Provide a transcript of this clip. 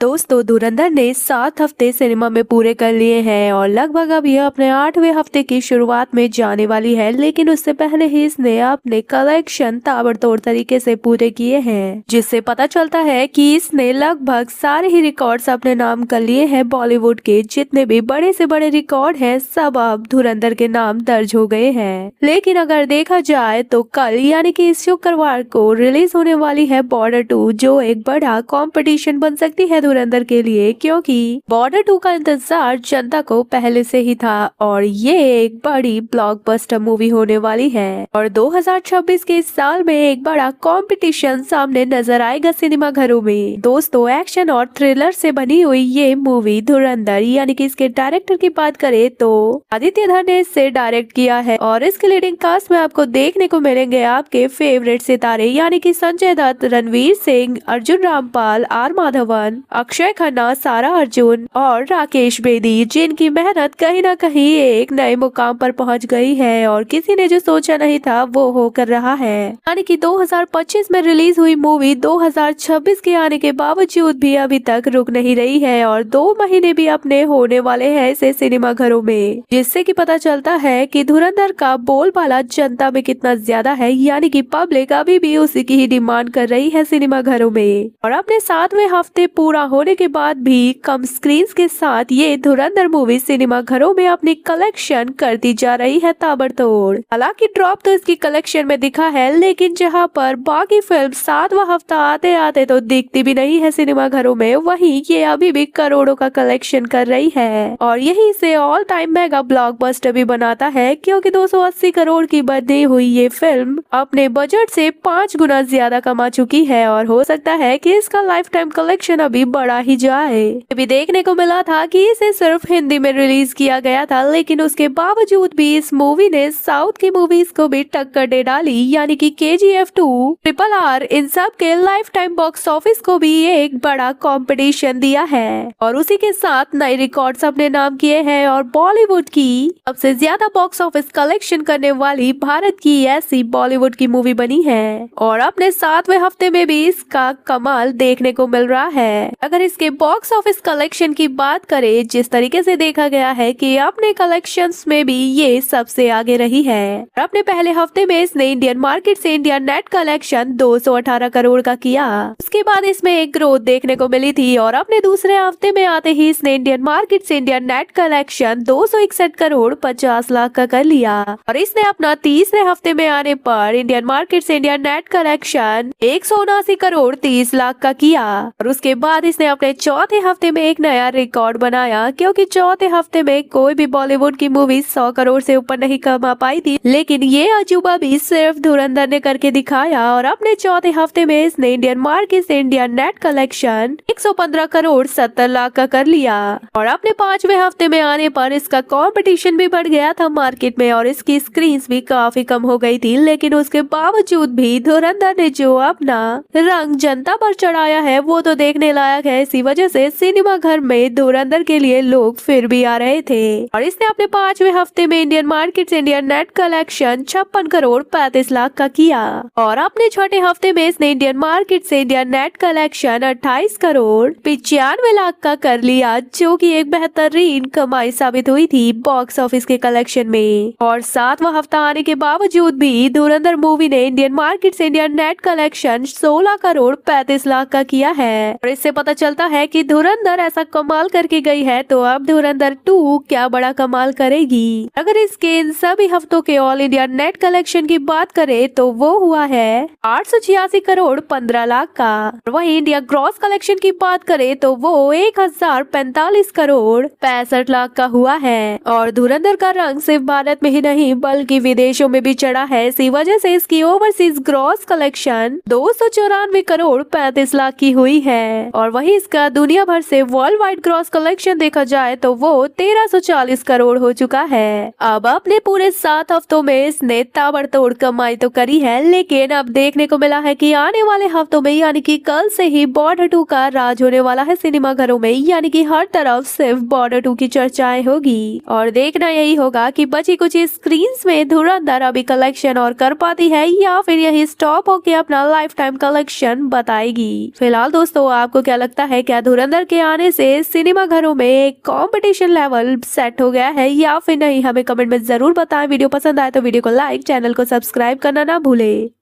दोस्तों, धुरंधर ने 7 हफ्ते सिनेमा में पूरे कर लिए हैं और लगभग अब यह अपने 8वें हफ्ते की शुरुआत में जाने वाली है। लेकिन उससे पहले ही इसने अपने कलेक्शन ताबड़तोड़ तरीके से पूरे किए हैं, जिससे पता चलता है कि इसने लगभग सारे ही रिकॉर्ड्स अपने नाम कर लिए हैं। बॉलीवुड के जितने भी बड़े से बड़े रिकॉर्ड हैं, सब अब धुरंधर के नाम दर्ज हो गए हैं। लेकिन अगर देखा जाए तो कल यानी कि इस शुक्रवार को रिलीज होने वाली है बॉर्डर 2, जो एक बड़ा कॉम्पिटिशन बन सकती है धुरंधर के लिए, क्योंकि बॉर्डर 2 का इंतजार जनता को पहले से ही था और ये एक बड़ी ब्लॉकबस्टर मूवी होने वाली है। और 2026 के इस साल में एक बड़ा कंपटीशन सामने नजर आएगा सिनेमा घरों में। दोस्तों, एक्शन और थ्रिलर से बनी हुई ये मूवी धुरंधर यानी कि इसके डायरेक्टर की बात करें तो आदित्य धर ने इसे डायरेक्ट किया है और इसके लीडिंग कास्ट में आपको देखने को मिलेंगे आपके फेवरेट सितारे यानी कि संजय दत्त, रणवीर सिंह, अर्जुन रामपाल, आर माधवन, अक्षय खन्ना, सारा अर्जुन और राकेश बेदी, जिनकी मेहनत कहीं ना कहीं एक नए मुकाम पर पहुंच गई है और किसी ने जो सोचा नहीं था वो होकर रहा है। यानी कि 2025 में रिलीज हुई मूवी 2026 के आने के बावजूद भी अभी तक रुक नहीं रही है और 2 महीने भी अपने होने वाले हैं इसे सिनेमा घरों में, जिससे कि पता चलता है कि धुरंधर का बोलबाला जनता में कितना ज्यादा है। यानी कि पब्लिक अभी भी उसी की ही डिमांड कर रही है सिनेमा घरों में। और अपने 7वें हफ्ते पूरा होने के बाद भी कम स्क्रीन्स के साथ ये धुरंधर मूवी सिनेमा घरों में अपनी कलेक्शन करती जा रही है ताबड़तोड़। हालांकि ड्रॉप तो इसकी कलेक्शन में दिखा है, लेकिन जहां पर बाकी फिल्म 7वां हफ्ता आते आते तो दिखती भी नहीं है सिनेमा घरों में, वहीं ये अभी भी करोड़ों का कलेक्शन कर रही है और यही इसे ऑल टाइम मेगा ब्लॉकबस्टर भी बनाता है, क्योंकि 280 करोड़ की बनी हुई ये फिल्म अपने बजट से 5 गुना ज्यादा कमा चुकी है और हो सकता है कि इसका लाइफ टाइम कलेक्शन अभी बढ़ा ही जाए। भी देखने को मिला था कि इसे सिर्फ हिंदी में रिलीज किया गया था, लेकिन उसके बावजूद भी इस मूवी ने साउथ की मूवीज को भी टक्कर दे डाली। यानी कि KGF 2, RRR, इन सब के लाइफ टाइम बॉक्स ऑफिस को भी एक बड़ा कंपटीशन दिया है और उसी के साथ नए रिकॉर्ड्स अपने नाम किए हैं और बॉलीवुड की सबसे ज्यादा बॉक्स ऑफिस कलेक्शन करने वाली भारत की ऐसी बॉलीवुड की मूवी बनी है और अपने 7वें हफ्ते में भी इसका कमाल देखने को मिल रहा है। अगर इसके बॉक्स ऑफिस कलेक्शन की बात करें, जिस तरीके से देखा गया है कि अपने कलेक्शंस में भी ये सबसे आगे रही है और अपने पहले हफ्ते में इसने इंडियन मार्केट से इंडिया नेट कलेक्शन 218 करोड़ का किया। उसके बाद इसमें एक ग्रोथ देखने को मिली थी और अपने दूसरे हफ्ते में आते ही इसने इंडियन मार्केट से India net collection 261 crore 50 lakh का कर लिया और इसने अपना तीसरे हफ्ते में आने पर इंडियन मार्केट से India net collection 179 crore 30 lakh का किया। और उसके बाद इसने अपने चौथे हफ्ते में एक नया रिकॉर्ड बनाया, क्योंकि चौथे हफ्ते में कोई भी बॉलीवुड की मूवी 100 करोड़ से ऊपर नहीं कमा पाई थी, लेकिन ये अजूबा भी सिर्फ धुरंधर ने करके दिखाया और अपने चौथे हफ्ते में इसने इंडियन मार्केट से India net collection 115 crore 70 lakh का कर लिया। और अपने 5वें हफ्ते में आने पर इसका कंपटीशन भी बढ़ गया था मार्केट में और इसकी स्क्रीन्स भी काफी कम हो गई थी, लेकिन उसके बावजूद भी धुरंधर ने जो अपना रंग जनता पर चढ़ाया है वो तो देखने लायक है। इसी वजह से सिनेमा घर में धुरंधर के लिए लोग फिर भी आ रहे थे और इसने अपने 5वें हफ्ते में इंडियन मार्केट से Indian net collection 56 crore 35 lakh का किया और अपने छठे हफ्ते में इसने इंडियन मार्केट से Indian net collection 28 crore 95 lakh का कर लिया, जो कि एक बेहतरीन कमाई साबित हुई थी बॉक्स ऑफिस के कलेक्शन में। और 7वां हफ्ता आने के बावजूद भी धुरंधर मूवी ने इंडियन मार्केट से Indian net collection 16 crore 35 lakh का किया है और इससे पता चलता है कि धुरंधर ऐसा कमाल करके गई है, तो अब धुरंधर 2 क्या बड़ा कमाल करेगी। अगर इसके इन सभी हफ्तों के ऑल इंडिया नेट कलेक्शन की बात करें तो वो हुआ है 886 करोड़ 15 लाख का। वहीं इंडिया ग्रॉस कलेक्शन की बात करें तो वो 1045 करोड़ 65 लाख का हुआ है और धुरंधर का रंग सिर्फ भारत में ही नहीं बल्कि विदेशों में भी चढ़ा है। इसी वजह से इसकी overseas gross collection 294 crore 35 lakh की हुई है और वहीं इसका दुनिया भर से वर्ल्ड वाइड ग्रॉस कलेक्शन देखा जाए तो वो 1340 करोड़ हो चुका है। अब अपने पूरे 7 हफ्तों में इसने ताबड़तोड़ कमाई तो करी है, लेकिन अब देखने को मिला है कि आने वाले हफ्तों में यानी कि कल से ही बॉर्डर 2 का राज होने वाला है सिनेमा घरों में। यानी कि हर तरफ सिर्फ बॉर्डर 2 की चर्चाएं होगी और देखना यही होगा कि बची कुछ स्क्रीन्स में धुरंधर अभी कलेक्शन और कर पाती है या फिर यही स्टॉप होके अपना लाइफ टाइम कलेक्शन बताएगी। फिलहाल दोस्तों, आपको क्या लगता है? लगता है क्या धुरंधर के आने से सिनेमा घरों में एक कंपटीशन लेवल सेट हो गया है या फिर नहीं, हमें कमेंट में जरूर बताएं। वीडियो पसंद आए तो वीडियो को लाइक, चैनल को सब्सक्राइब करना ना भूले।